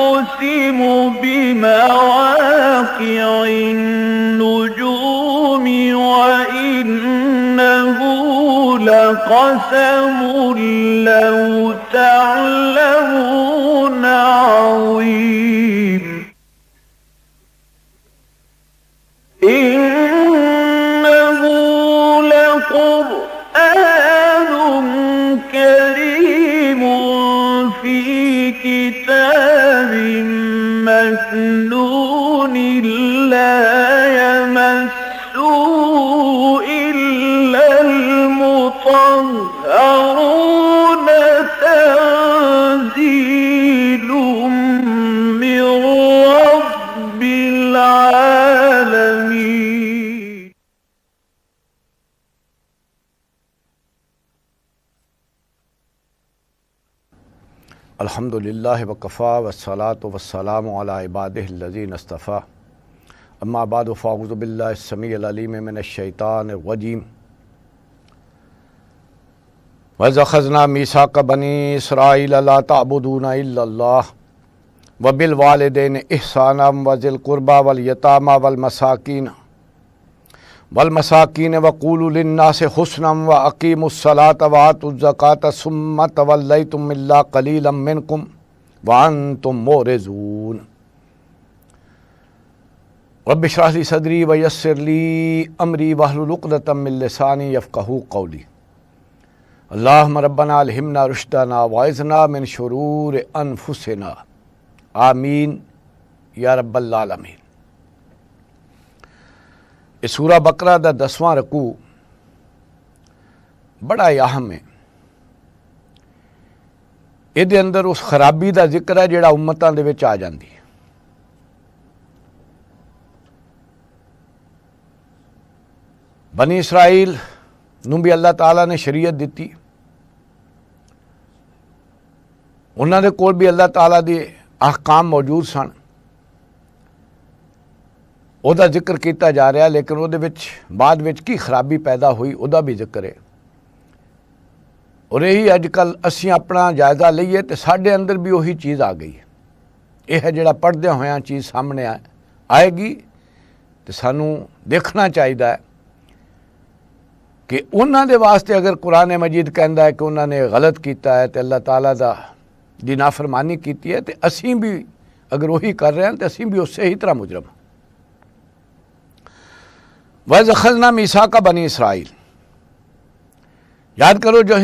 أقسم بمواقع النجوم وإنه لقسم لو تعلمون عظيم إنه لقرآن كريم في كتاب مكنون لا يمسه إلا المطهرون تنزيل من رب العالمين. अल्हम्दुलिल्लाहि वकफ़ा वस्सलातु वस्सलामु अला इबादिहिल्लज़ीना इस्तफ़ा अम्मा बादु फ़अऊज़ु बिल्लाहि अस्समीइल अलीम मिनश्शैतानिर रजीम वइज़ अख़ज़ना मीसाक़ बनी इस्राईल ला तअबुदूना इल्लल्लाह व बिल वालिदैनि इहसानम व ज़िल क़ुरबा वल यतामा वल मसाकीन वक़ूलू लिन्नासि हुस्नम व अक़ीमुस्सलात व आतुज़ ज़कात सुम्मा तवल्लैतुम इल्ला क़लीलन मिनकुम व अंतुम मोरिज़ून। रब्बि इश्रह ली सदरी व यस्सिर ली अमरी वहलुल उक़दतम मिन लिसानी यफ़क़हू क़ौली। अल्लाहुम्मा रब्बना अलहिमना रुश्दना व अइज़ना मिन शुरूरि अनफुसिना आमीन या रब्बल आलमीन। इस सूरा बकरा दा 10वां रकू बड़ा अहम है। इहदे अंदर उस खराबी का जिक्र है जिहड़ा उम्मतां दे विच आ जांदी है। बनी इसराइल नूं भी अल्लाह ताला ने शरीयत दिती, उन्हां दे कोल भी अल्लाह ताला दे अहकाम मौजूद सन। ਉਹਦਾ ਜ਼ਿਕਰ ਕੀਤਾ ਜਾ ਰਿਹਾ, लेकिन ਉਹਦੇ ਵਿੱਚ ਬਾਅਦ ਵਿੱਚ ਕੀ ਖਰਾਬੀ ਪੈਦਾ ਹੋਈ ਉਹਦਾ भी ਜ਼ਿਕਰ ਹੈ। और यही अजकल ਅਸੀਂ अपना जायज़ा ਲਈਏ तो ਸਾਡੇ अंदर भी ਉਹੀ चीज़ आ गई है। यह है ਜਿਹੜਾ पढ़दे होया चीज़ सामने आएगी तो सानू देखना चाहिए कि उन्हां दे वास्ते अगर कुरान मजीद कहता है कि उन्होंने गलत किया है तो अल्लाह ताला दी नाफरमानी की है, तो असीं भी अगर वही कर रहे हैं तो असीं भी उससे ही तरह मुजरम। वइज़ अख़ज़ना मीसाक़ बनी इसराइल, याद करो जो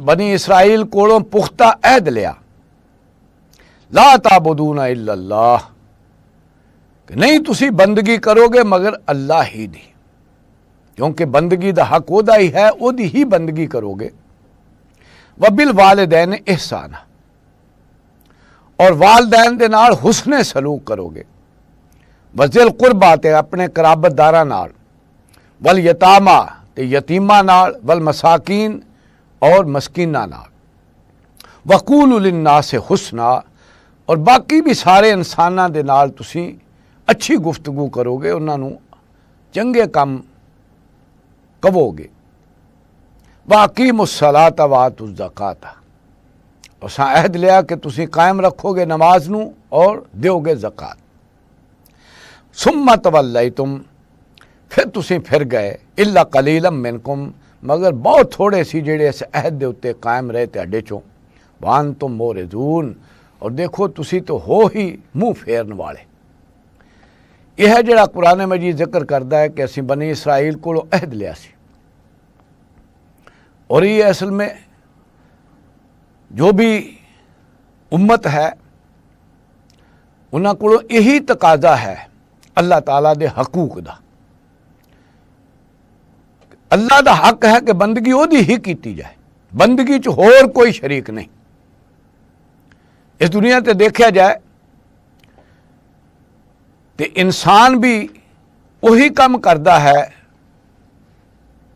बनी इसराइल कोलों पुख्ता अहद लिया, ला ताबुदूना इल्लल्लाह, कि नहीं तुसी बंदगी करोगे मगर अल्लाह ही दी, क्योंकि बंदगी दा हक ओदा ही है, ओदी ही बंदगी करोगे। व बिल वालिदैन इहसाना, और वालदैन दे नाल हुस्ने सलूक करोगे। व ज़िल क़ुरबा ते अपने कराबतदारां नाल, वल यतामा ते यतीमा नाल, वल मसाकीन और मस्कीना नाल, वक़ूलू लिन्नासि हुस्ना, और बाकी भी सारे इंसानां दे नाल तुसी अच्छी गुफ्तगू करोगे, उन्हां नूं चंगे काम कहोगे। वअक़ीमुस्सलात व आतुज़ ज़कात, और असां अहद लिया कि तुसी कायम रखोगे नमाज नूं और दोगे ज़कात। सुम्मा तवल्लैतुम, फिर तुसी फिर गए, इल्ला कलीलन मिनकुम, मगर बहुत थोड़े सी जेड़े इस अहद दे उत्ते कायम रहे तुहाडे चों। व अंतुम मोरिज़ून, और देखो तुसी तो हो ही मुँह फेरन वाले। यह है जिहड़ा कुरान मजीद जिक्र करता है कि असीं बनी इसराइल कोलों अहद लिया सी, और ये असल में जो भी उम्मत है उन्हां कोलों यही तकाजा है अल्लाह ताला दे हकूक दा। अल्लाह दा हक है कि बंदगी ओदी ही की जाए, बंदगी च होर कोई शरीक नहीं। इस दुनिया ते देखा जाए तो इंसान भी वही काम करता है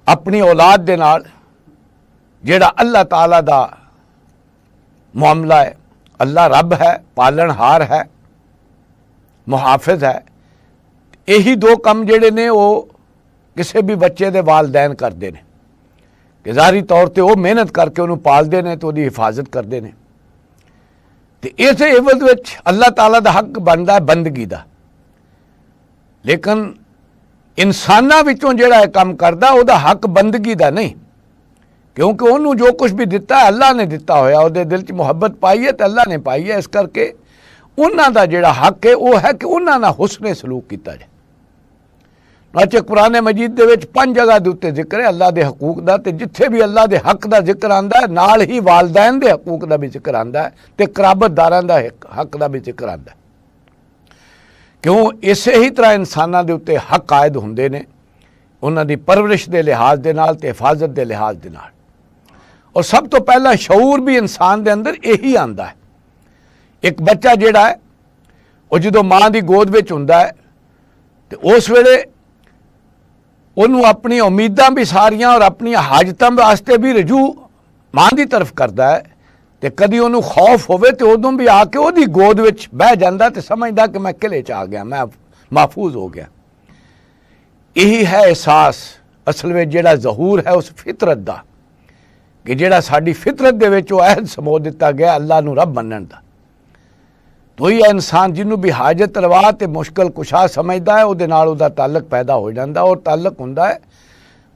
अपनी औलाद दे नाल जेड़ा अल्लाह ताला दा मामला है। अल्लाह रब है, पालनहार है, मुहाफिज है। यही दो काम जेड़े ने वो किसी भी बच्चे दे वालदैन करते हैं कि ज़ाहिरी तौर पर वो मेहनत करके उन्होंने पालते हैं तो उसकी हिफाजत करते हैं, तो इस एवज विच अल्लाह ताला दा हक बनता है बंदगी दा, लेकिन इंसानां विचों जिहड़ा काम करदा उहदा हक बंदगी दा नहीं, क्योंकि उन्होंने जो कुछ भी दिता है अल्लाह ने दिता होया, उहदे दिल च मुहब्बत पाई है तो अल्लाह ने पाई है। इस करके उन्हां दा जिहड़ा हक है वह है कि उन्हां नाल हुस्ने सलूक किया जाए। अच्छा, कुरान मजीद दे विच 5 जगह दे उत्ते जिक्र है अल्लाह दे हकूक दा, ते जिथे भी अल्लाह दे हक दा जिक्र आंदा है नाल ही वालदैन दे हकूक दा भी जिक्र आंदा है ते कराबतदारां दा हक दा भी जिक्र आंदा है। क्यों? इसे ही तरह इंसानां दे उत्ते हक आयद हुंदे ने, उन्हां दी परवरिश दे लिहाज दे नाल ते हिफाजत दे लिहाज दे नाल। और सब तो पहला शऊर भी इंसान दे अंदर यही आंदा है। एक बच्चा जिहड़ा है वो जो मां की गोद विच हुंदा है तो उस वेले उन्होंने अपनी उम्मीदां भी सारियां और अपनी हाजतां वास्ते भी रजू मां की तरफ करता है, तो कभी उन्होंने खौफ होवे तो उदों भी आके उहदी गोद विच बह जांदा ते समझदा कि मैं किले च आ गया, मैं महफूज हो गया। यही है एहसास असल में जिहड़ा ज़हूर है उस फितरत का, कि जिहड़ा साडी फितरत दे विच वो अहद समो दिता गया अल्लाह नूं रब मनण दा। तो ही है इंसान जिन्हों भी हाजत रवा ते मुश्किल कुशा समझदा है उहदे नाल उहदा ताल्लुक पैदा हो जाता, और ताल्लुक हुंदा है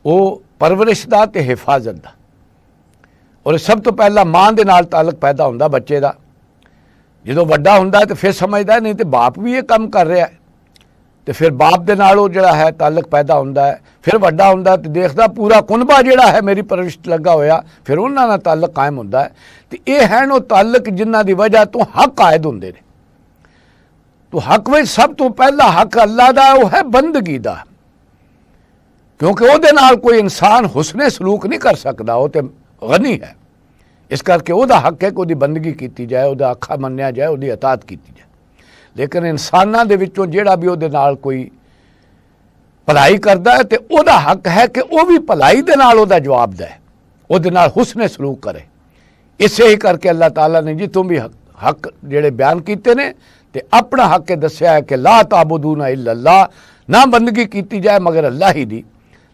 वो परवरिश दा ते हिफाजत दा। और सब तो पहला मां दे नाल ताल्लुक पैदा हुंदा बच्चे दा। जो वड्डा हुंदा है तो फिर समझदा है नहीं तो बाप भी ये काम कर रहा है, तो फिर बाप दे नाल वो जिहड़ा है ताल्लुक पैदा हुंदा है। फिर वड्डा हुंदा तो देखदा पूरा कुनबा जिहड़ा है मेरी परवरिश लगा होया, फिर उन्हां नाल ताल्लुक कायम हुंदा है। तो ये हैं वो ताल्लुक जिन्हां दी वजह तो हक आयद हुंदे ने। तो हक में सब तो पहला हक अल्लाह दा वो है बंदगी दा, क्योंकि उहदे नाल कोई इंसान हुस्ने सलूक नहीं कर सकता, वो तो गनी है। इस करके उहदा हक है कि उहदी बंदगी की जाए, उहदा आखा मन्निया जाए, उहदी अतात की जाए। लेकिन इंसानां दे विचों जिहड़ा भी उहदे नाल कोई भलाई करदा है तो उहदा हक है कि वह भी भलाई दे नाल उहदा जवाब दे, उहदे नाल हुस्ने सलूक करे। इसे ही करके अल्लाह ताला ने जितों भी हक जिहड़े बयान कीते ने ते अपना हक दस्या है कि ला ताबुदूना इल्लल्लाह, ना बंदगी की जाए मगर अल्लाह ही दी।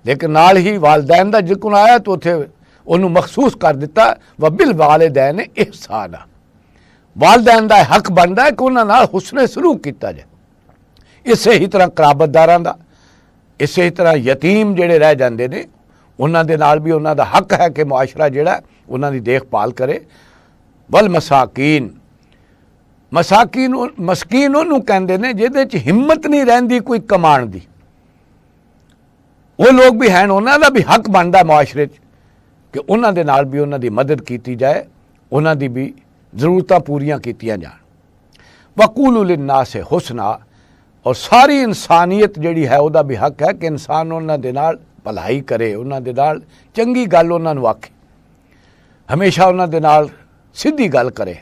लेकिन नाल ही वालदैन का जिक्र आया तो उत्थे उन्होंने मखसूस कर दिता व बिल वालिदैन इहसाना, वालदैन का हक बनता है कि उन्होंने नाल हुस्ने सलूक किया जाए। इसे ही तरह कराबतदारां दा, इसे ही तरह यतीम जिहड़े रह जाते हैं उन्हां दे नाल भी उन्हां दा हक है कि मुआशरा जिहड़ा उन्हां दी देखभाल करे। वल मसाकीन, मसाकीन मस्कीन उन्होंने कहते हैं जिहदे च हिम्मत नहीं रहिंदी कोई कमाण दी, वो लोग भी हैं, उन्हां दा भी हक बनता मुआशरे च कि उन्हां दे नाल भी उन्हां दी मदद की जाए, उन्हां दी भी जरूरतां पूरियां कीतियां जाण। वकूलु लिन्नास हुसना, और सारी इंसानियत जिहड़ी है उहदा भी हक है कि इंसान उन्हां दे नाल भलाई करे, उन्हां दे नाल चंगी गल उन्हां नूं आखे, हमेशा उन्हां दे नाल सीधी गल करे,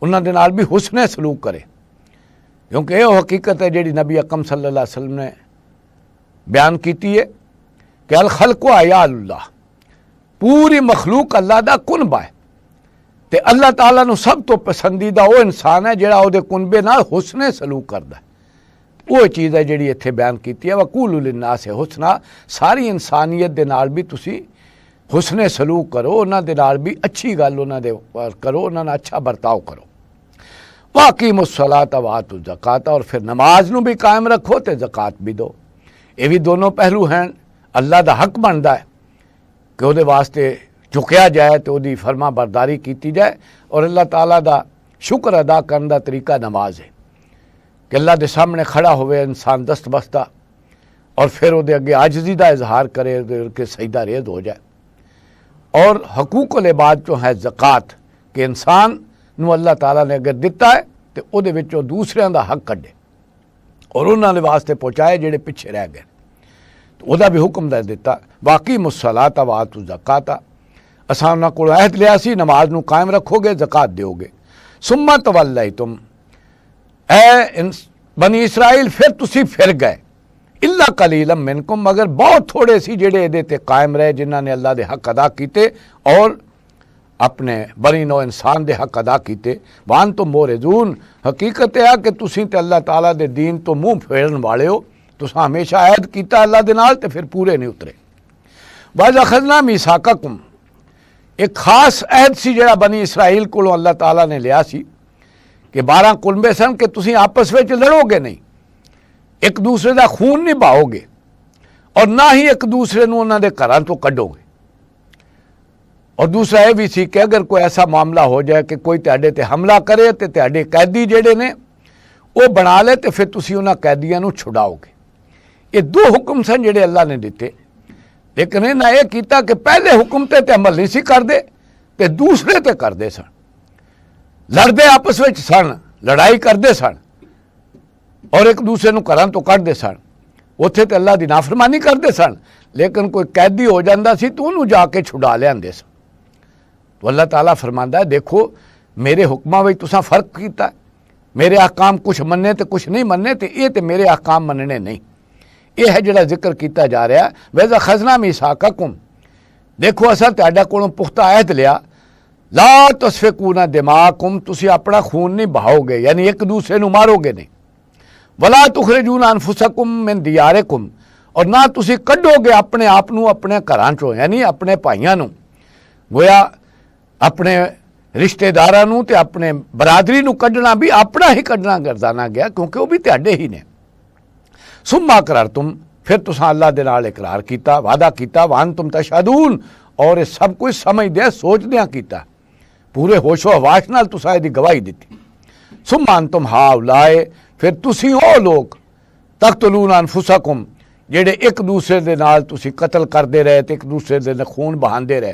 उन्हां दे नाल भी हुस्ने सलूक करे। क्योंकि यह हकीकत है जिहड़ी नबी अकरम सल्लल्लाहु अलैहि वसल्लम ने बयान की है कि अल खल्क़ु अयालुल्लाह, पूरी मखलूक अल्लाह दा कुनबा है, ते अल्लाह ताला नूं सब तो पसंदीदा वो इंसान है जिहड़ा उहदे कुनबे नाल हुस्ने सलूक करदा है। वो चीज़ है जिहड़ी इत्थे बयान की है वकूलु लिन्नास हुसना, सारी इंसानियत दे नाल भी तुसी हुस्ने सलूक करो, उन्हां दे नाल भी अच्छी गल उन्हां दे करो, उन्हां नाल अच्छा बर्ताव करो। वाक़ीमुस्सलात व आतु ज़कात, और फिर नमाज नूं भी कायम रखो तो ज़कात भी दो। ये भी दोनों पहलू हैं। अल्लाह दा हक बनता है कि उहदे वास्ते झुकिया जाए तो उहदी फरमा बरदारी की जाए, और अल्लाह ताला दा शुक्र अदा करने का तरीका नमाज है कि अल्लाह के सामने खड़ा होवे इंसान दस्त बस्ता, और फिर उहदे अगे आजिज़ी का इजहार करे कि सजदा रेज़ हो जाए। और हकूक़ुल इबाद चो है ज़कात कि इंसान नूं अल्लाह ताला ने अगर दिता है तो उहदे विचों दूसरियां दा हक कढे और उन्हां दे वास्ते पहुँचाए जिहड़े पिछे रह गए, तो उहदा भी हुक्म दे दिता। वाक़ीमुस्सलात व आतु ज़कात, असां उन्हां कोल अहद लिया सी नमाज नूं कायम रखोगे ज़कात दोगे। सुम्मा तवल्लैतुम, ऐ बनी इसराइल फिर तुसी फिर गए, इल्ला कलीलम मिनकुम, मगर बहुत थोड़े सी जिहड़े इहदे ते कायम रहे जिन्हां ने अल्लाह दे हक अदा कीते और अपने बनी नौ इंसान दे हक अदा कीते। वान तो मोरजून, हकीकत है कि तुसी ते अल्लाह ताला दे दीन तो मुँह फेरन वाले हो, तुसां हमेशा अहद कीता अल्लाह दे नाल ते फिर पूरे नहीं उतरे। वज़ अख़ज़ना मीसाक़कुम, एक खास अहद सी जिहड़ा बनी इसराइल कोलों अल्लाह ताला ने लिया सी कि 12 कुलबे सन कि तुसी आपस में लड़ोगे नहीं, एक दूसरे का खून नहीं बहाओगे और ना ही एक दूसरे को उन्होंने घरों तो कढ़ोगे। और दूसरा यह भी सी कि अगर कोई ऐसा मामला हो जाए कि कोई तुहाडे ते हमला करे तो तुहाडे कैदी जिहड़े ने वो बना ले तो फिर तुसी उन्हां कैदियां नूं छुड़ाओगे। ये 2 हुक्म सन जिहड़े अल्लाह ने दिते, लेकिन इन्हां यह कीता कि पहले हुक्म ते अमल नहीं सी करदे ते दूसरे ते करदे सन। लड़दे आपस में सन, लड़ाई करते सन और एक दूसरे को घरों तो कढ़ते सन। उत्थे तो अल्लाह की नाफरमानी करते सन, लेकिन कोई कैदी हो जाता सी तो उन्होंने जाके छुड़ा लियाते सन। तो अल्लाह ताला फरमांदा है, देखो मेरे हुक्मां विच तुसां फर्क कीता, मेरे अहकाम कुछ मन्ने तो कुछ नहीं मन्ने, तो ये तो मेरे अहकाम मनने नहीं। यह है जिहड़ा जिक्र किया जा रहा। वैसा खजना मीसाककुम, देखो असां तुहाडे कोलों पुख्ता अहद लिया, ला तस्फिकूना दिमाकुम, तुसी अपना खून नहीं बहाओगे, यानी एक दूसरे को मारोगे नहीं। वला तुखरिजूना अनफुसकुम मिन दियारिकुम, और ना तुसी कढ़ोगे अपने आप को अपने घरां चों, यानी अपने भाइयों को, गोया अपने रिश्तेदारां नूं ते अपने बरादरी नूं कढ़ना भी अपना ही कढ़ना करदाना गया, क्योंकि वह भी तुहाडे ही ने। सुम्मा करार तुम, फिर तुसां अल्लाह दे नाल इकरार किया, वादा किया, वान तुम तशहदून, और ये सब कुछ समझदे सोचदियां किया, पूरे होशो हवाश नाल तुसां इहदी गवाही दिती। सुम्मान तुम हाउलाए, फिर तुसी ओ लोग तख्तलून अनफुसकुम, जेड़े एक दूसरे दे नाल तुसी कतल करते रहे तो एक दूसरे दे खून बहांदे रहे,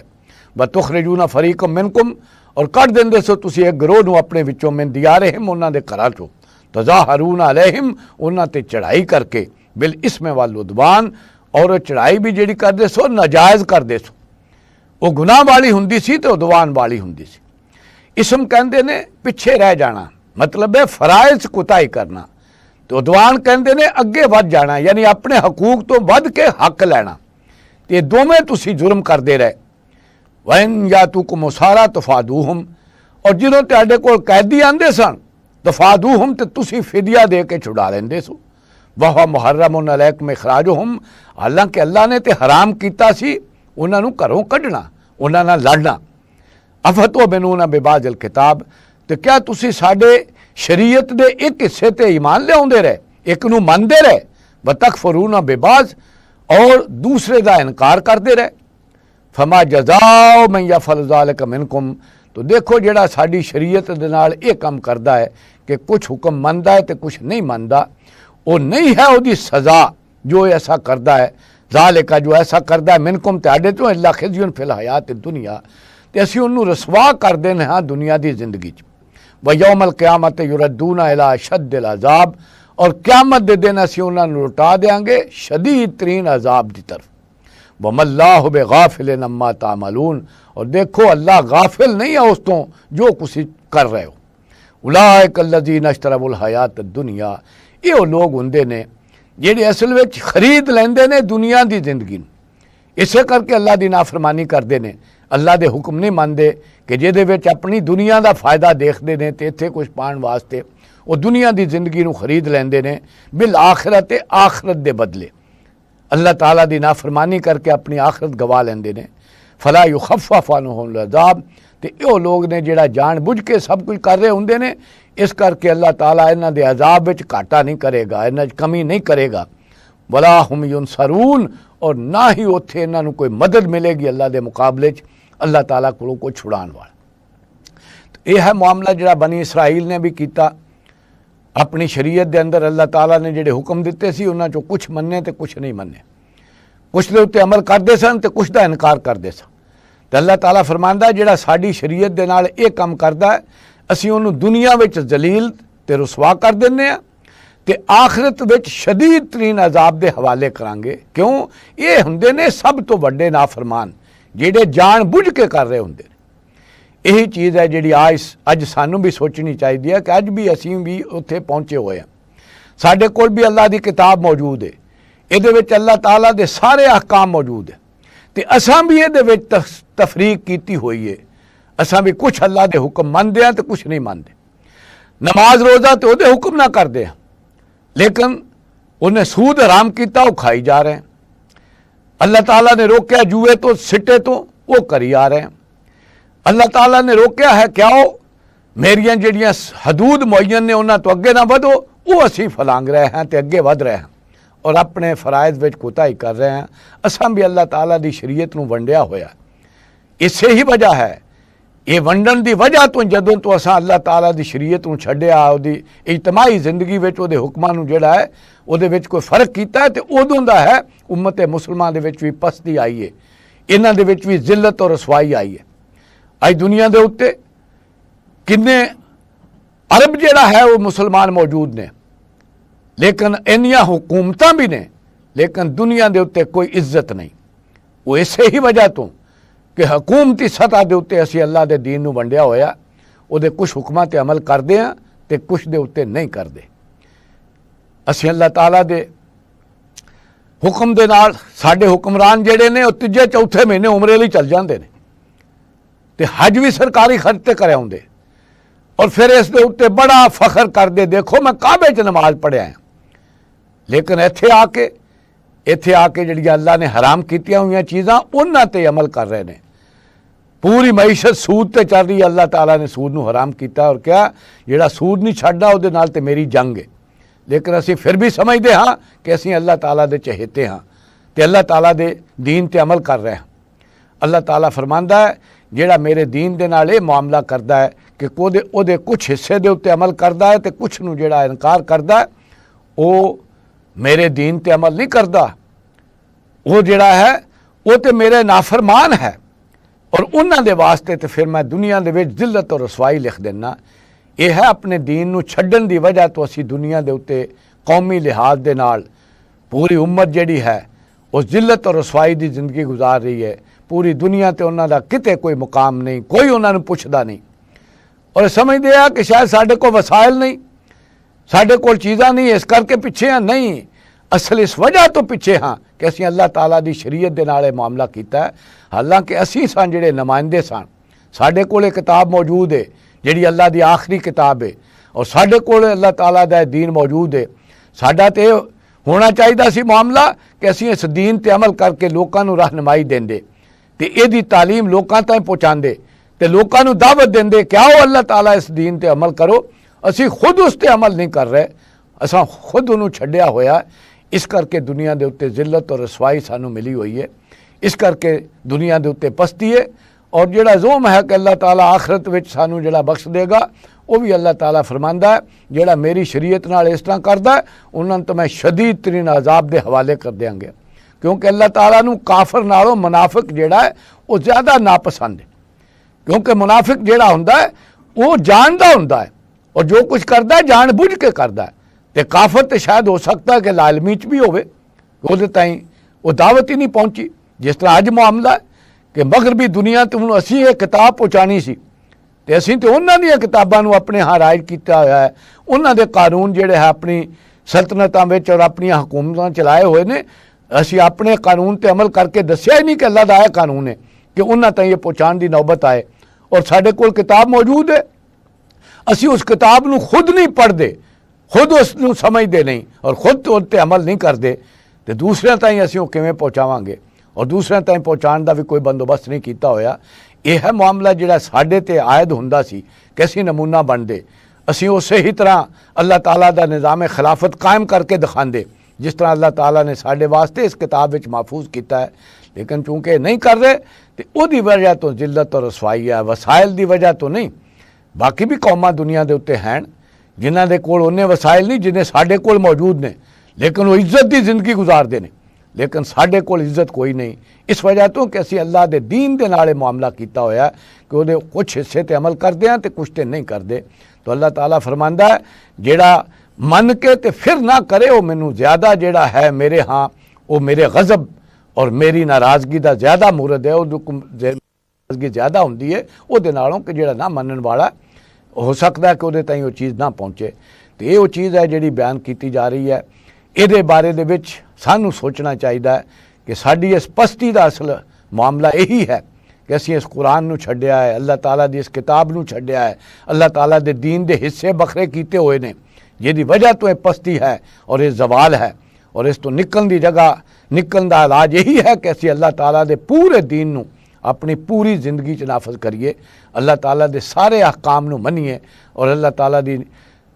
व तुखरिजूना फरीकम मिनकुम, और कढ़ देंदे सो तुसी एक गिरोह नूं अपने विचों मिन दियारिहिम, उन्हां दे घरां चों, तज़ाहरून अलैहिम, उन्हां ते चढ़ाई करके, बिल इस्म वल उदवान, और चढ़ाई भी जिहड़ी करदे सो नाजायज़ करदे सो, वो गुनाह वाली हुंदी सी ते उदवान वाली हुंदी सी। इसम कहंदे ने पिछे रह जाना, मतलब है फराइज कुताही करना, तो उदवान कहंदे ने अगे वध जाना, यानी अपने हकूक तो वध के हक लैना। ते दोवें तुसी जुर्म करते रहे। वैन यातुकुम मुसारा तफादूहुम, और ਜਦੋਂ ਤੁਹਾਡੇ ਕੋਲ कैदी आंदे सन तफादूहुम, तो तुसी फिदिया दे के छुड़ा लेंदे सो। वह मुहर्रमुन अलैकुम इखराजुहुम, हालांकि अल्लाह ने तो हराम किया सी उन्हां नूं घरों कढ़ना, उन्हां नाल लड़ना। अफतुमिनूना बिबाज़िल किताब, तो क्या तुसी साडे शरीयत दे एक हिस्से ते ईमान लियाउंदे रहे, एक नूं मनदे रहे, व तकफुरूना बिबाज़, और दूसरे का इनकार करते रहे। फमा जज़ाओ मन यफ़अल ज़ालिका मिनकुम, तो देखो जिहड़ा साडी शरीयत दे नाल ये काम करदा है कि कुछ हुक्म मनदा है तो कुछ नहीं मनदा, वो नहीं है उसकी सज़ा जो ऐसा करदा है, ज़ालिका जो ऐसा करदा है मिनकुम तुहाडे चों, इल्ला खिज़्युन फिल हयात दुनिया, तो असीं उन्नूं रसवा कर देने हाँ दुनिया की जिंदगी च। व यौमल क़यामत युरद्दूना इला अशद्दिल अज़ाब, और क़यामत दे दिन असीं उन्हां नूं लुटा देंगे शदीद तरीन अज़ाब की तरफ। वमल्लाहु बिगाफिलिन अम्मा तामलून, और देखो अल्लाह गाफिल नहीं है उस तो जो कुछ कर रहे हो। उलाइका अल्लज़ीना इश्तरौल हयात दुनिया, ये लोग हुंदे ने जिहड़े असल में खरीद लेंदे ने दुनिया की जिंदगी। इसे करके अल्लाह की नाफरमानी करते हैं, अल्लाह के हुक्म नहीं मानते कि जिहदे विच अपनी दुनिया का फायदा देखते हैं तो इत्थे कुछ पाने वास्ते वो दुनिया की जिंदगी को खरीद लेंदे ने बिल आखिरत, आखिरत के बदले अल्लाह ताला की नाफरमानी करके अपनी आखिरत गवा लेंदे ने। फला युखफ़फ़ अन्हुमुल अज़ाब, तो यो लोग ने जिहड़ा जान बुझ के सब कुछ कर रहे होंदे ने, इस करके अल्लाह ताला इन्हां दे अज़ाब विच घाटा नहीं करेगा, इन्हां च कमी नहीं करेगा। वला हुम युनसरून, और ना ही उत्थे इन्हां नूं कोई मदद मिलेगी अल्लाह के मुकाबले च, अल्लाह ताला कोलों कोई छुड़ाण वाला। तो यह है मामला जिहड़ा बनी इसराइल ने भी किया अपनी शरीयत के अंदर। अल्लाह ताला ने जिहड़े हुक्म दिते सी उन्हां चों कुछ मन्ने तो कुछ नहीं मन्ने, कुछ दे उत्ते अमल करते सन तो कुछ का इनकार करते सन। तो अल्लाह ताला फरमांदा जिहड़ा साडी शरीयत दे नाल ये काम करदा है असीं उहनूं दुनिया विच जलील ते रुसवा कर दिंदे आ ते आखिरत विच शदीद तरीन अजाब दे हवाले करांगे। क्यों? ये हुंदे ने सब तो वड्डे नाफरमान जिहड़े जान बुझ के कर रहे हुंदे। यही चीज़ है जिहड़ी अज सानू भी सोचनी चाहिए है कि अज भी असीं भी उत्थे पहुँचे हुए हैं। साडे कोल भी अल्लाह की किताब मौजूद है, इहदे विच अल्लाह ताला दे सारे अहकाम मौजूद है, तो असां भी इहदे विच तफरीक कीती हुई है। असां भी कुछ अल्लाह के हुक्म मनदे हैं तो कुछ नहीं मनदे। नमाज रोज़ा तो उहदे हुक्म ना करदे हैं, लेकिन उन्हें सूद हराम किया वो खाई जा रहे हैं। अल्लाह ताला ने रोकया जुए तो सिट्टे तो वो करी आ रहे हैं। अल्लाह ताला ने रोकया है क्या हो मेरियां जिहड़ियां हदूद मुअय्यन ने उन्हां तो अगे ना वधो, वो असीं फलांग रहे हैं तो अगे वध रहे हैं और अपने फराइज़ विच कोताही कर रहे हैं। असां भी अल्लाह ताला दी शरीयत नूं वंडिया होया। इसे ही वजह है, ये वंडन की वजह तो जदों तो असां अल्लाह ताला दी शरीयत नूं छड्डिया, उहदी इज्तमाही जिंदगी विच उहदे हुक्मां नूं जिहड़ा है उहदे विच कोई फर्क कीता है, तो उदों दा है उम्मत मुसलमान दे विच भी पस्ती आई है, इन्हां दे विच भी जिल्लत और रसवाई आई है। अज दुनिया दे उत्ते किन्ने अरब जिहड़ा है वो मुसलमान मौजूद ने, लेकिन इन्नियां हुकूमतां भी ने, लेकिन दुनिया दे उत्ते कोई इज्जत नहीं। वो इसे ही वजह तो कि हुकूमती सतह के उत्ते असीं अल्लाह के दीन नूं वंडिया होया, उहदे कुछ हुक्मां ते अमल करते हैं तो कुछ दे उत्ते नहीं करते। असीं अल्लाह ताला दे हुक्म दे नाल साडे हुक्मरान जिहड़े ने वो तीजे चौथे महीने उमरे लई चल जांदे ने ते हज भी सरकारी खर्च ते करे आउंदे और फिर इस दे उत्ते बड़ा फखर करदे, देखो मैं काबे च नमाज पढ़िया है। लेकिन इत्थे आके जिहड़ियां अल्लाह ने हराम कीतियां हुई चीज़ां उन्हां ते अमल कर रहे हैं। पूरी मईशत सूद ते चल रही है। अल्लाह ताला ने सूद नूं हराम किया और क्या जिहड़ा सूद नहीं छड्डदा उहदे नाल ते मेरी जंग है। लेकिन असीं फिर भी समझते हाँ कि असीं अल्लाह ताला दे चहेते हाँ ते अल्लाह ताला दे दीन ते अमल कर रहे हैं। अल्लाह ताला फरमांदा है जिहड़ा मेरे दीन दे नाल इह मामला करदा है कि ओहदे कुछ हिस्से दे उत्ते अमल करदा है ते कुछ नूं जिहड़ा इनकार करदा है, वो मेरे दीन ते अमल नहीं करदा, वो जिहड़ा है वो तो मेरे नाफरमान है और उन्हां दे वास्ते तो फिर मैं दुनिया दे विच जिल्लत और रसवाई लिख देना। यह है अपने दीन नूं छड्डण दी वजह तो असीं दुनिया दे उत्ते कौमी लिहाज दे नाल पूरी उम्मत जिहड़ी है उस जिल्लत और रसवाई दी जिंदगी गुजार रही है। पूरी दुनिया ते उन्हां दा किते कोई मुकाम नहीं, कोई उन्हां नूं पुछदा नहीं और समझदे आ कि शायद साडे कोल वसाइल नहीं, साडे कोल चीज़ां नहीं, इस करके पिछे हाँ। नहीं, असल इस वजह तो पिछे हाँ कि असीं अल्लाह ताला दी शरीयत दे नाल मामला कीता है। हालांकि असीं सन जिहड़े नुमाइंदे सन, साडे कोल किताब मौजूद है जिहड़ी अल्लाह दी आखिरी किताब है और साडे कोल अल्लाह ताला दा दीन मौजूद है। साडा ते होना चाहिदा सी मामला कि असीं इस दीन ते अमल करके लोकां नूं रहनुमाई देंदे ते इहदी तालीम लोकां ताईं पहुँचांदे ते लोकां नूं दावत देंदे कि आओ अल्लाह ताला इस दीन ते अमल करो। असीं खुद उस ते अमल नहीं कर रहे, असां खुद उहनूं छड्डिया होया। इस करके दुनिया के उत्ते जिल्लत और रसवाई सानू मिली हुई है। इस करके दुनिया के उत्ते पस्ती है और जिहड़ा ज़ोम है कि अल्लाह ताला आखरत विच सानू जिहड़ा बख्श देगा, वो भी अल्लाह ताला फरमांदा है जिहड़ा मेरी शरीयत नाल इस तरह करदा है उन्हां तो मैं शदीद तरीन अजाब दे हवाले कर देंगे। क्योंकि अल्लाह ताला नू काफर नालों मुनाफिक जिहड़ा है वो ज़्यादा नापसंद है। क्योंकि मुनाफिक जिहड़ा हुंदा है वो जानदा हुंदा है और जो कुछ करदा है जान बुझ के करदा है। ते काफर तो शायद हो सकता है कि लालमी च भी होवे, उहदे ताईं वो दावत ही नहीं पहुंची। जिस तरह अज मामला है कि मगरबी दुनिया तो हुण असीं ये किताब पहुँचानी सी ते असीं तो उन्हां दीयां किताबां नूं अपने हाँ राइज कीता होया है। उन्हां दे कानून जिहड़े है अपनी सल्तनतां विच और अपनियां हुकूमतां चलाए हुए ने, असीं अपने कानून ते अमल करके दस्सिया ही नहीं कि अल्लाह दा ये कानून है कि उन्हां ताईं ये पहुँचाण दी नौबत आए। और साडे कोल किताब मौजूद है, असीं उस किताब नूं खुद नहीं पढ़दे, खुद उसनूं समझते नहीं और खुद तो उत्ते अमल नहीं करते तो दूसरिਆਂ ताईं असीं वो किवें पहुँचावांगे और दूसरिਆਂ ताईं पहुँचाण दा भी कोई बंदोबस्त नहीं कीता होया। यह है मामला जिहड़ा साडे ते आयद हुंदा सी कि असीं नमूना बनदे, असीं उसे ही तरह अल्लाह ताला दा निज़ाम खिलाफत कायम करके दिखांदे जिस तरह अल्लाह ताला ने साडे वास्ते इस किताब विच महफूज किया है। लेकिन चूँकि नहीं कर रहे तो उहदी वजह तो जिल्लत और रसवाई है, वसाइल की वजह तो नहीं। बाकी भी कौमां दुनिया के उत्ते हैं जिन्हां दे कोल उन्ने वसाइल नहीं जिन्ने साडे कोल मौजूद ने, लेकिन वो इज्जत की जिंदगी गुजारते हैं। लेकिन साडे कोल इज्जत कोई नहीं, इस वजह तो कि असीं अल्लाह दे दीन दे नाल मामला कीता होया कि उहदे कुछ हिस्से ते अमल करते हैं तो कुछ ते नहीं करते। तो अल्लाह ताला फरमांदा है जिहड़ा मन के ते फिर ना करे वो मैनू ज़्यादा जिहड़ा है मेरे हाँ वो मेरे गज़ब और मेरी नाराज़गी का ज़्यादा मूरद है। नाराज़गी ज़्यादा होंदी है उहदे नालों कि जिहड़ा ना मनण वाला हो सकता है कि उहदे ताईं वो चीज़ ना पहुँचे। तो ये वो चीज़ है जिहड़ी बयान की जा रही है। इहदे बारे दे विच सानू सोचना चाहिए कि साडी इस पस्ती का असल मामला यही है कि असीं इस कुरान नूं छड्डिया है, अल्लाह ताला दी इस किताब नूं छड्डिया है, अल्लाह ताला दे दीन दे हिस्से बखरे कीते हुए ने, जिहदी वजह तो यह पस्ती है और ये जवाल है। और इस तो निकलण दी जगह निकलण दा इलाज यही है कि असीं अल्लाह ताला दे पूरे दीन नूं अपनी पूरी जिंदगी च नाफज करिए, अल्लाह ताला दे सारे अहकाम नूं मन्निए और अल्लाह ताला दी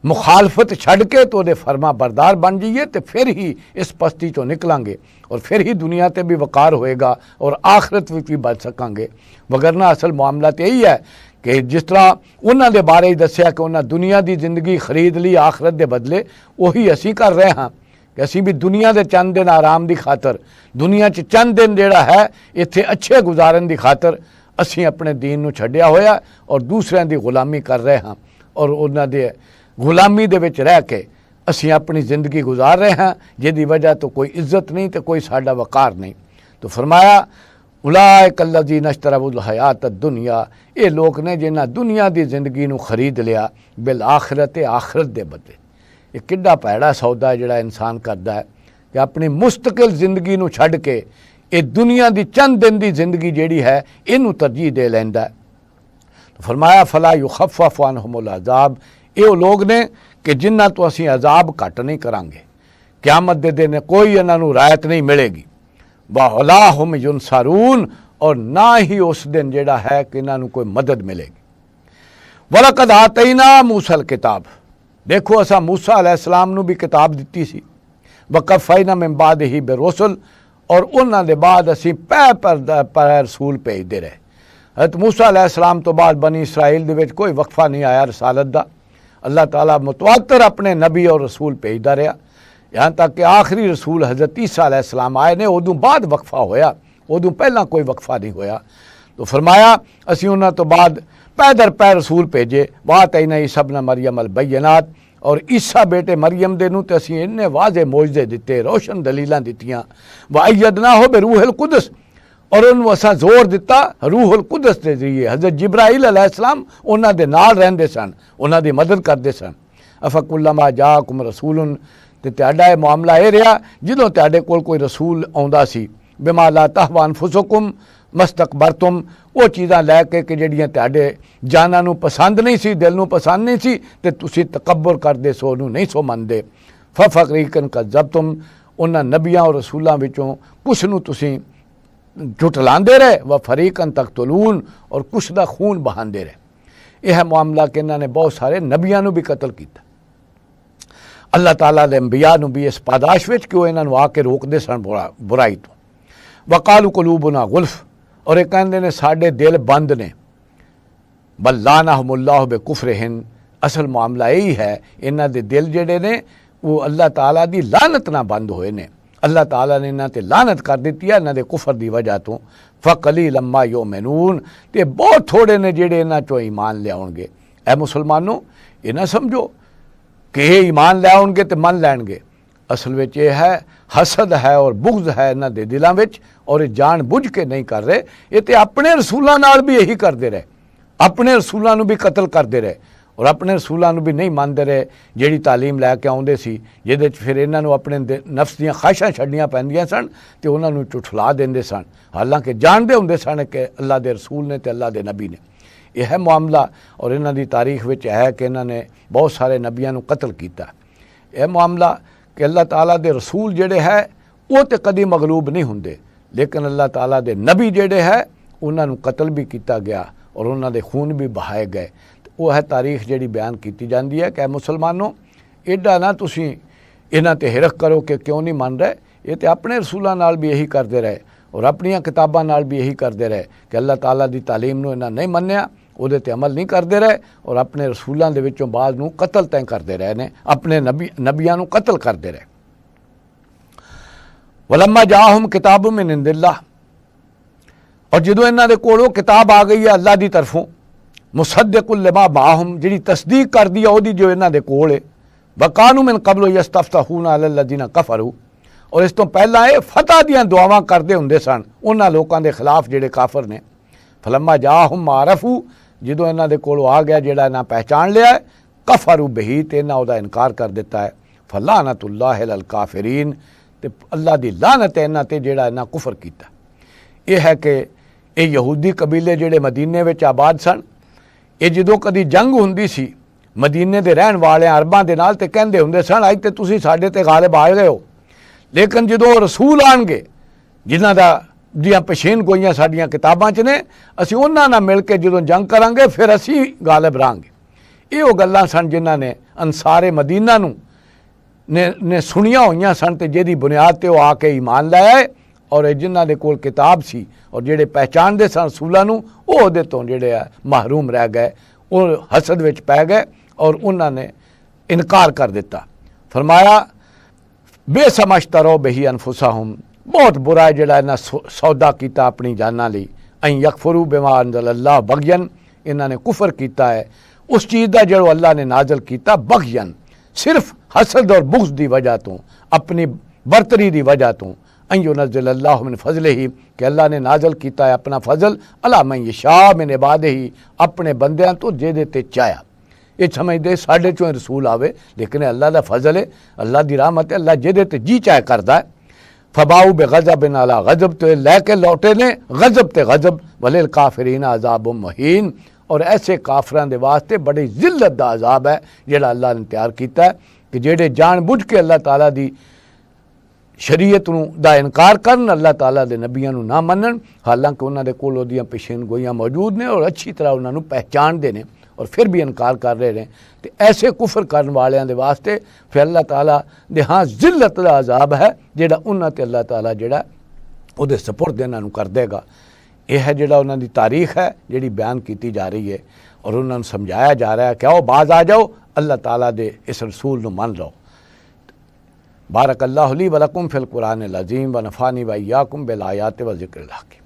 मुखालफत छड़ के तो दे फरमा बरदार बन जाइए, तो फिर ही इस पस्ती चों निकलांगे और फिर ही दुनिया ते भी वकार होएगा और आखिरत विच भी बच सकांगे। वगरना असल मामला तो यही है कि जिस तरह उन्हां दे बारे ही दस्सिया कि उन्हां दुनिया की जिंदगी खरीद ली आखिरत के बदले, उही असीं कर रहे हाँ कि असीं भी दुनिया के चंद दिन आराम की खातर, दुनिया च चंद दिन जिहड़ा है इत्थे अच्छे गुजारन की खातर असीं अपने दीन नूं छड्डिया होया और दूसरिਆਂ की गुलामी कर रहे हाँ और उन्हां दे गुलामी दे विच रह के असीं अपनी ज़िंदगी गुजार रहे हैं, जिहदी वजह तो कोई इज्जत नहीं तो कोई साडा वकार नहीं। तो फरमाया उलाइक अल्लज़ीना इश्तरौल हयात दुनिया, ये लोग ने जिन्हां दुनिया की जिंदगी नूं खरीद लिया बिल आखिरत, आखिरत दे बदले। ये किड्डा भैड़ा सौदा है जिहड़ा इंसान करदा है कि अपनी मुस्तकिल जिंदगी नूं छड्ड के ये दुनिया की चंद दिन की जिंदगी जिहड़ी है इनू तरजीह दे लैंदा है। तो फरमाया फला युखफ़फ़ अन्हुमुल अज़ाब, ये लोग ने कि जिन्हां तो असीं अजाब घट नहीं करांगे, क़यामत दे दिन कोई इन्हां नूं रायत नहीं मिलेगी। वला हुम युनसरून, और ना ही उस दिन जिहड़ा है कि इन्हां नूं कोई मदद मिलेगी। वलक़द आतैना मूसल किताब, देखो असां मूसा अलैहिस्सलाम नूं भी किताब दित्ती सी। वक़फ़ैना मिन बादिही बिरुसल, और उन्हां दे बाद असीं पै पर रसूल भेजदे रहे। हज़रत मूसा अलैहिस्सलाम तो बाद बनी इसराइल दे विच कोई वक्फा नहीं आया रसालत दा। अल्लाह ताला मुतवातर अपने नबी और रसूल भेजदा रहा, यहाँ तक कि आखिरी रसूल हज़रत ईसा अलैहिस्सलाम आए ने, उदों बाद वक्फा होया, उदों पहला कोई वक्फा नहीं होया। तो फरमाया असीं उन्हां तो बाद पै दर पै रसूल भेजे। वातैना ईसा इब्न मरियम अल बैयनात, और ईसा बेटे मरियम दे नूं ते असीं इन्ने वाज़े मोजज़े दिते, रोशन दलीलां दित्तियां। व अय्यदनाहु बिरूहिल कुदस, और उन्होंने असा जोर दिता रूहुल कुदस के जरिए। हज़रत जिब्राइल अलैहिस्सलाम उन्हां दे नाल रहिंदे सन, उन्हां दी मदद करते सन। अफकुल्लमा जाकुम रसूलुन, ते तुहाडा ये मामला ये रहा जदों तुहाडे कोल कोई रसूल आउंदा सी, बिमा ला तहवा अनफुसुकुम मस्तकबरतुम, वो चीज़ां लैके कि जिहड़ियां तुहाडे जानां नूं पसंद नहीं सी, दिल नूं पसंद नहीं सी, ते तुसीं तकब्बुर करदे सो नूं नहीं सो मनदे। फरीकन कज़्ज़बतुम, उन्हां नबियां और रसूलां विचों कुछ नूं तुसीं झुटलांदे रहे। व फरीकन तक़तुलून, और कुछ दा खून बहांदे रहे। यह मामला कि इन्हां ने बहुत सारे नबियां नूं भी कतल किया। अल्लाह ताला दे अंबिया नूं भी इस पादाश विच कि इन्हां नूं आके रोकदे सन बुराई तो। वक़ालू कुलूबुना गुल्फ, और ये कहंदे ने साडे दिल बंद ने। बल लानहुमुल्लाहु बिकुफ्रिहिन, असल मामला यही है इन्हां दे दिल जिहड़े ने वो अल्लाह ताला दी लानत नाल बंद होए ने। अल्लाह ताला ने इन्हां ते लानत कर दित्ती है इन्हां दे कुफर दी वजह तो। फ़क़लीलन मा युमिनून, ते बहुत थोड़े ने जिहड़े इन्हां चों ईमान लियाउणगे। ऐ मुसलमानों, ये ना समझो कि ये ईमान लियाउणगे ते मन लैणगे। असल विच ये है हसद है और बुग़्ज़ है इन्हां दे दिलां विच, और ये जान बुझ के नहीं कर रहे। ये ते अपने रसूलां नाल भी यही करदे रहे, अपने रसूलां नूं भी कतल करदे रहे और अपने रसूलां नूं भी नहीं मानते रहे जिहड़ी तालीम लैके आउंदे सी, जिहदे च फिर इन्हां नूं अपने नफ्स दीयां ख्वाहिशां छड्डणियां पैंदियां सन ते उन्हां नूं झुठला दिंदे सन, हालांकि जानदे हुंदे सन कि अल्लाह दे रसूल ने ते अल्लाह दे नबी ने। यह है मामला, और इन्हां दी तारीख विच है कि इन्हां ने बहुत सारे नबियां नूं कतल कीता। यह मामला कि अल्लाह ताला दे रसूल जिहड़े है वो तो कदी मगलूब नहीं हुंदे, लेकिन अल्लाह ताला दे नबी जिहड़े है उन्हां नूं कतल भी किया गया और उन्हां दे खून भी बहाए गए। वो है तारीख जिहड़ी बयान की जाती है कि मुसलमानों एडा ना तुसीं इन्हां ते हिरख करो कि क्यों नहीं मन रहे। ये तो अपने रसूलां नाल भी यही करते रहे और अपनियां किताबां नाल भी यही करते रहे कि अल्लाह ताला दी तालीम नूं इन्हां नहीं मन्निया, उहदे ते अमल नहीं करते रहे और अपने रसूलां दे विचों बाज़ नूं कतल तय करते रहे ने, अपने नबियां नूं कतल करते रहे। वलम्मा जाहुम किताबुम मिन इंदिल्लाह, और जदों इन्हां दे कोलों किताब आ गई है अल्लाह दी तरफों, मुसद्दिकुल लिमा माहुम, जिहड़ी तस्दीक कर दी ओहदी जो इन्हां दे कोल है। वकानू मिन क़ब्ल यस्तफ्तहूना अलल्लज़ीना कफ़रू, और इस तो पहला ये फतह दियां दुआवां करदे हुंदे सन उन्हां लोकां दे खिलाफ जिहड़े काफर ने। फलम्मा जाहुम मारफू, जदों इन्हां दे कोलों आ गया जिहड़ा इन्हां पहचान लिया है, कफरू बिही, ते इन्हां उहदा इनकार कर दिता है। फलानतुल्लाहि अलल काफिरीन, ते अल्लाह दी लानत है इन्हां ते जिहड़ा इन्हां कुफर कीता। यह है कि ये यहूदी कबीले जिहड़े मदीने विच आबाद सन, ये जदों कदी जंग हुंदी सी मदीने दे रहण वाले अरबां दे नाल ते कहंदे हुंदे सन अज ते तुसीं साडे ते गालिब आ गए हो, लेकिन जदों रसूल आणगे जिन्हां दा ਦੀਆਂ ਪਛੇਨ ਗੋਈਆਂ ਸਾਡੀਆਂ ਕਿਤਾਬਾਂ 'ਚ ਨੇ, ਅਸੀਂ ਉਹਨਾਂ ਨਾਲ ਮਿਲ ਕੇ ਜਦੋਂ ਜੰਗ ਕਰਾਂਗੇ ਫਿਰ ਅਸੀਂ ਗਾਲਿਬ ਰਹਾਂਗੇ। ਇਹ ਉਹ ਗੱਲਾਂ ਸਨ ਜਿਨ੍ਹਾਂ ਨੇ ਅੰਸਾਰੇ ਮਦੀਨਾ ਨੂੰ ਨੇ ਸੁਣੀਆਂ ਹੋਈਆਂ ਸਨ ਤੇ ਜਿਹਦੀ ਬੁਨਿਆਦ ਤੇ ਉਹ ਆ ਕੇ ਈਮਾਨ ਲਾਇਆ। ਔਰ ਜਿਨ੍ਹਾਂ ਦੇ ਕੋਲ ਕਿਤਾਬ ਸੀ ਔਰ ਜਿਹੜੇ ਪਹਿਚਾਣਦੇ ਸਨ ਰਸੂਲਾਂ ਨੂੰ, ਉਹ ਉਹਦੇ ਤੋਂ ਜਿਹੜੇ ਆ ਮਹਰੂਮ ਰਹਿ ਗਏ, ਉਹ ਹਸਦ ਵਿੱਚ ਪੈ ਗਏ ਔਰ ਉਹਨਾਂ ਨੇ ਇਨਕਾਰ ਕਰ ਦਿੱਤਾ। ਫਰਮਾਇਆ ਬੇਸਮਝਤਰੋ ਬਹੀ ਅਨਫੁਸਹੁਮ, बहुत बुरा है जिहड़ा इन्हां सौदा किया अपनी जाना लई। अं यकफरू बिमा अंज़ल अल्लाह बगयन, इन्हां ने कुफर किया है उस चीज़ का जो अल्लाह ने नाजल किया बगयन, सिर्फ हसद और बुग़्ज़ की वजह तो, अपनी बरतरी की वजह तो। अं युनज़्ज़िल अल्लाह मिन फज़लिही, कि अल्लाह ने नाजल किया है अपना फजल, अला मन यशा मिन इबादिही, अपने बंदियां तो जेदे ते चाया। ये समझते साढ़े चों रसूल आवे, लेकिन अल्लाह का फजल है, अल्लाह की रहमत है, अल्लाह जेदे ते जी चाहे करता है। फबाऊ बेगज़ब नाला गज़ब, तो लैके लौटे ने गज़ब ते गज़ब, वलिल काफिरीन अज़ाब मुहीन, और ऐसे काफरां दे वास्ते बड़ी जिल्लत दा अज़ाब है जिहड़ा अल्लाह ने तैयार किया है कि जेड़े जान बुझ के अल्लाह ताला दी शरीयत दा इनकार करन, अल्लाह ताला दे नबियां नूं ना मनन, हालांकि उन्हां दे कोल ओहदियां पेशन गोइयां मौजूद ने और अच्छी तरह उन्हां नूं पहचानदे ने और फिर भी इनकार कर रहे हैं। तो ऐसे कुफर करने वालियां दे वास्ते फिर अल्लाह ताला दे हाँ जिल्लत दा अज़ाब है जिहड़ा उन्हां ते अल्लाह ताला जिहड़ा उहदे सपुर्द इन्हां नूं कर देगा। यह है जिहड़ा उन्हां दी तारीख है जिहड़ी बयान की जा रही है और उन्हां नूं समझाया जा रहा है कि आओ बाज आ जाओ, अल्लाह ताला दे इस रसूल नूं मान लो। बारक अल्लाहु ली व लकुम फिल कुरानिल अज़ीम व नफ़ानी व इय्याकुम बिल आयाति व ज़िक्रिल हकीम।